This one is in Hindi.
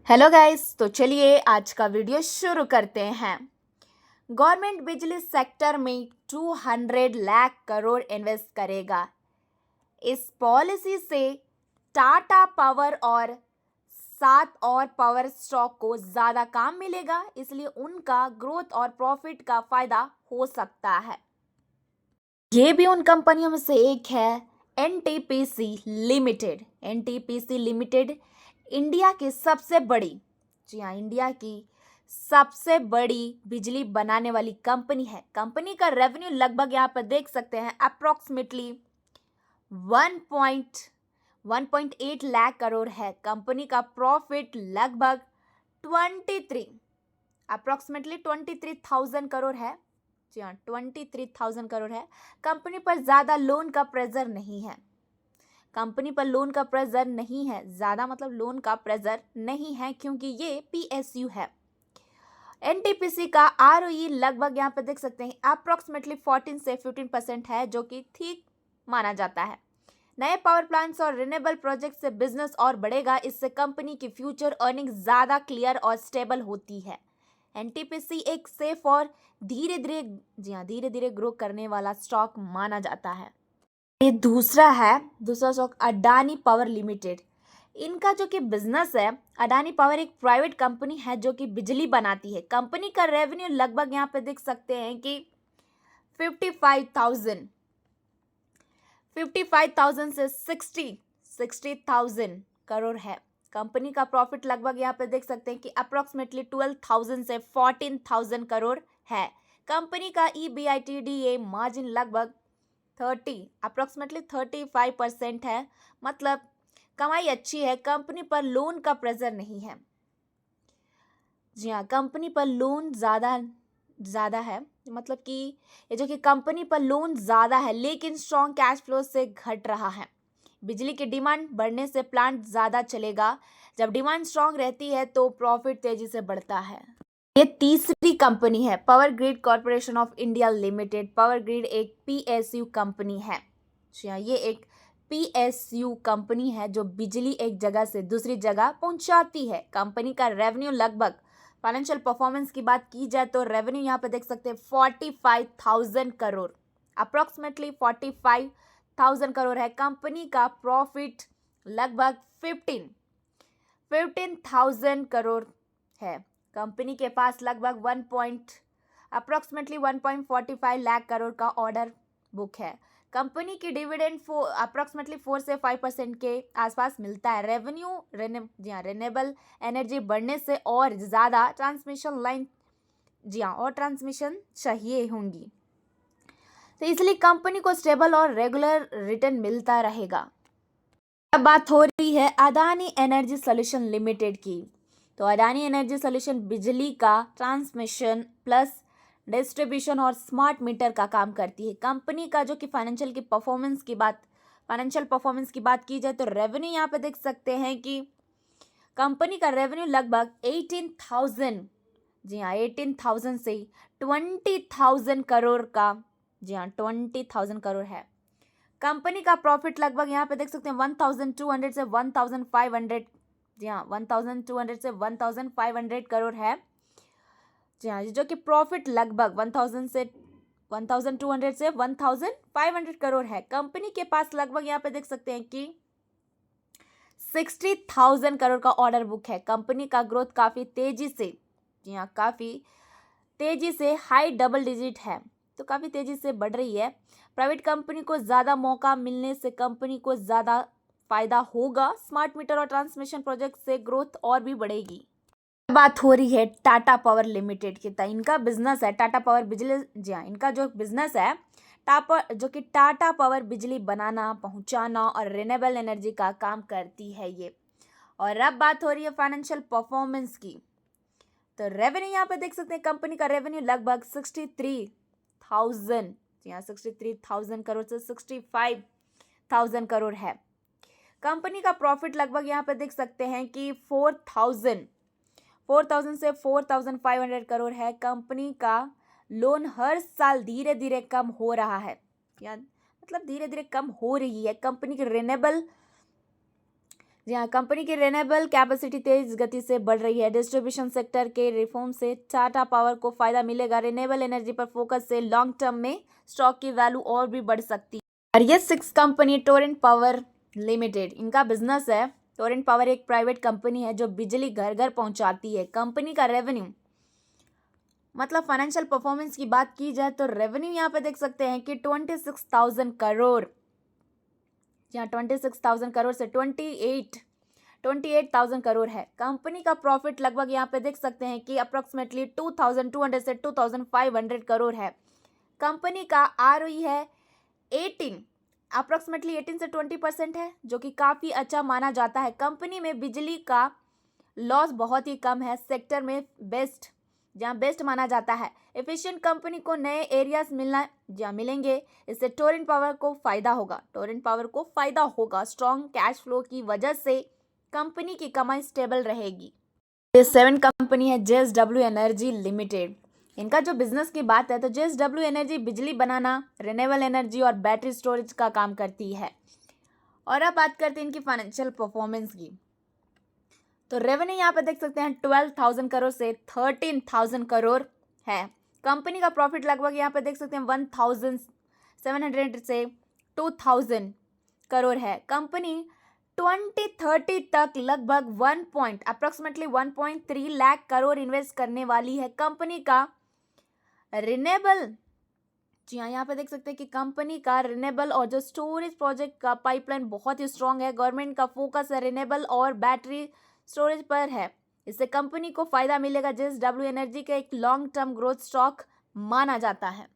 हेलो गाइस, तो चलिए आज का वीडियो शुरू करते हैं। गवर्नमेंट बिजली सेक्टर में 200 लाख करोड़ इन्वेस्ट करेगा। इस पॉलिसी से टाटा पावर और 7 और पावर स्टॉक को ज़्यादा काम मिलेगा, इसलिए उनका ग्रोथ और प्रॉफिट का फायदा हो सकता है। ये भी उन कंपनियों में से एक है NTPC limited. NTPC limited India की सबसे बड़ी, जी हाँ, इंडिया की सबसे बड़ी बिजली बनाने वाली कंपनी है। कंपनी का रेवेन्यू लगभग यहाँ पर देख सकते हैं अप्रोक्सीमेटली 1.8 लाख करोड़ है। कंपनी का प्रॉफिट लगभग 23,000 करोड़ है। जी हाँ, 23,000 करोड़ है। कंपनी पर ज़्यादा लोन का प्रेशर नहीं है। कंपनी पर लोन का प्रेशर नहीं है, ज़्यादा मतलब लोन का प्रेशर नहीं है, क्योंकि ये पीएसयू है। एनटीपीसी का आरओई लगभग यहाँ पे देख सकते हैं अप्रोक्सीमेटली 14 से 15% है, जो कि ठीक माना जाता है। नए पावर प्लांट्स और रिन्यूएबल प्रोजेक्ट से बिजनेस और बढ़ेगा। इससे कंपनी की फ्यूचर अर्निंग ज़्यादा क्लियर और स्टेबल होती है। एनटीपीसी एक सेफ और धीरे धीरे ग्रो करने वाला स्टॉक माना जाता है। ये दूसरा स्टॉक अडानी पावर लिमिटेड। इनका जो कि बिजनेस है, अडानी पावर एक प्राइवेट कंपनी है जो कि बिजली बनाती है। कंपनी का रेवेन्यू लगभग यहाँ पे देख सकते हैं कि 55,000 से 60,000 करोड़ है। कंपनी का प्रॉफिट लगभग यहाँ पे देख सकते हैं कि अप्रोक्सीमेटली 12,000 से 14,000 करोड़ है। कंपनी का EBITDA मार्जिन लगभग 35% है, मतलब कमाई अच्छी है। कंपनी पर लोन का प्रेशर नहीं है। जी हाँ, कंपनी पर लोन ज़्यादा है, मतलब कि ये जो कि कंपनी पर लोन ज़्यादा है, लेकिन स्ट्रॉन्ग कैश फ्लो से घट रहा है। बिजली की डिमांड बढ़ने से प्लांट ज़्यादा चलेगा। जब डिमांड स्ट्रॉन्ग रहती है तो प्रॉफिट तेजी से बढ़ता है। ये तीसरी कंपनी है power grid corporation of India limited. Power grid एक पीएसयू कंपनी है। जी हाँ, ये एक पीएसयू कंपनी है जो बिजली एक जगह से दूसरी जगह पहुंचाती है। कंपनी का रेवेन्यू लगभग, फाइनेंशियल परफॉर्मेंस की बात की जाए तो रेवेन्यू यहाँ पे देख सकते हैं 45,000 करोड़, अप्रोक्सीमेटली 45,000 करोड़ है। कंपनी का प्रॉफिट लगभग 15,000 करोड़ है। कंपनी के पास लगभग अप्रोक्सीमेटली 1.45 लाख करोड़ का ऑर्डर बुक है। कंपनी की डिविडेंड अप्रोक्सीमेटली 4 से 5% के आसपास मिलता है। रिन्यूएबल एनर्जी बढ़ने से और ज़्यादा ट्रांसमिशन चाहिए होंगी, तो इसलिए कंपनी को स्टेबल और रेगुलर रिटर्न मिलता रहेगा। अब बात हो रही है अदानी एनर्जी सॉल्यूशन लिमिटेड की। तो अडानी एनर्जी सॉल्यूशन बिजली का ट्रांसमिशन प्लस डिस्ट्रीब्यूशन और स्मार्ट मीटर का काम करती है। कंपनी का जो कि फाइनेंशियल परफॉर्मेंस की बात की जाए तो रेवेन्यू यहाँ पे देख सकते हैं कि कंपनी का रेवेन्यू लगभग 18,000, जी हाँ, 18,000 से 20,000 करोड़ का, जी हाँ, 20,000 करोड़ है। कंपनी का प्रॉफिट लगभग यहाँ पे देख सकते हैं 1,200 से 1,500, जी हाँ, 1,200 से 1,500 करोड़ है। जी हाँ, जो कि प्रॉफिट लगभग 1,200 से 1,500 करोड़ है। कंपनी के पास लगभग यहाँ पे देख सकते हैं कि 60,000 करोड़ का ऑर्डर बुक है। कंपनी का ग्रोथ काफ़ी तेजी से, जी हाँ, काफ़ी तेजी से हाई डबल डिजिट है, तो काफ़ी तेजी से बढ़ रही है। प्राइवेट कंपनी को ज़्यादा मौका मिलने से कंपनी को ज़्यादा फायदा होगा। स्मार्ट मीटर और ट्रांसमिशन प्रोजेक्ट से ग्रोथ और भी बढ़ेगी। बात हो रही है टाटा पावर लिमिटेड की। तो इनका बिजनेस है टाटा पावर बिजली, जी हाँ, इनका जो बिजनेस है जो कि टाटा पावर बिजली बनाना, पहुंचाना और रिन्यूएबल एनर्जी का काम करती है ये। और अब बात हो रही है फाइनेंशियल परफॉर्मेंस की। तो रेवेन्यू यहाँ पे देख सकते हैं कंपनी का रेवेन्यू लगभग 63,000, जी हाँ, 63,000 करोड़ से 65,000 करोड़ है। कंपनी का प्रॉफिट लगभग यहाँ पे देख सकते हैं कि 4,000 से 4,500 करोड़ है। कंपनी का लोन हर साल धीरे धीरे कम हो रहा है, या मतलब धीरे धीरे कम हो रही है। कंपनी की जी हाँ, कंपनी की रिन्यूएबल कैपेसिटी तेज गति से बढ़ रही है। डिस्ट्रीब्यूशन सेक्टर के रिफॉर्म से टाटा पावर को फायदा मिलेगा। रिन्यूएबल एनर्जी पर फोकस से लॉन्ग टर्म में स्टॉक की वैल्यू और भी बढ़ सकती है। और ये 6 कंपनी टोरेंट पावर लिमिटेड, इनका बिजनेस है। टोरेंट पावर एक प्राइवेट कंपनी है जो बिजली घर घर पहुंचाती है। कंपनी का रेवेन्यू मतलब फाइनेंशियल परफॉर्मेंस की बात की जाए तो रेवेन्यू यहाँ पे देख सकते हैं कि 26,000 करोड़, यहाँ 26,000 करोड़ से 28,000 करोड़ है। कंपनी का प्रॉफिट लगभग यहाँ पे देख सकते हैं कि अप्रोक्सीमेटली 2,200 से 2,500 करोड़ है। कंपनी का ROE है 18, अप्रोक्सीमेटली 18 से 20% है, जो कि काफ़ी अच्छा माना जाता है। कंपनी में बिजली का लॉस बहुत ही कम है, सेक्टर में बेस्ट, जहाँ बेस्ट माना जाता है। एफिशिएंट कंपनी को नए एरियाज मिलेंगे, इससे टोरेंट पावर को फायदा होगा। स्ट्रॉन्ग कैश फ्लो की वजह से कंपनी की कमाई स्टेबल रहेगी। ये 7 कंपनी है JSW एनर्जी लिमिटेड। इनका जो बिजनेस की बात है तो JSW एनर्जी बिजली बनाना, रिन्यूएबल एनर्जी और बैटरी स्टोरेज का काम करती है। और अब बात करते हैं इनकी फाइनेंशियल परफॉर्मेंस की। तो रेवेन्यू यहाँ पे देख सकते हैं 12,000 करोड़ से 13,000 करोड़ है। कंपनी का प्रॉफिट लगभग यहाँ पे देख सकते हैं 1,700 से 2,000 करोड़ है। कंपनी 2030 तक लगभग अप्रोक्सीमेटली 1.3 लाख करोड़ इन्वेस्ट करने वाली है। कंपनी का रिन्यूएबल, जी हाँ, यहाँ पे देख सकते हैं कि कंपनी का रिन्यूएबल और जो स्टोरेज प्रोजेक्ट का पाइपलाइन बहुत ही स्ट्रांग है। गवर्नमेंट का फोकस है रिन्यूएबल और बैटरी स्टोरेज पर है, इससे कंपनी को फायदा मिलेगा। JSW एनर्जी का एक लॉन्ग टर्म ग्रोथ स्टॉक माना जाता है।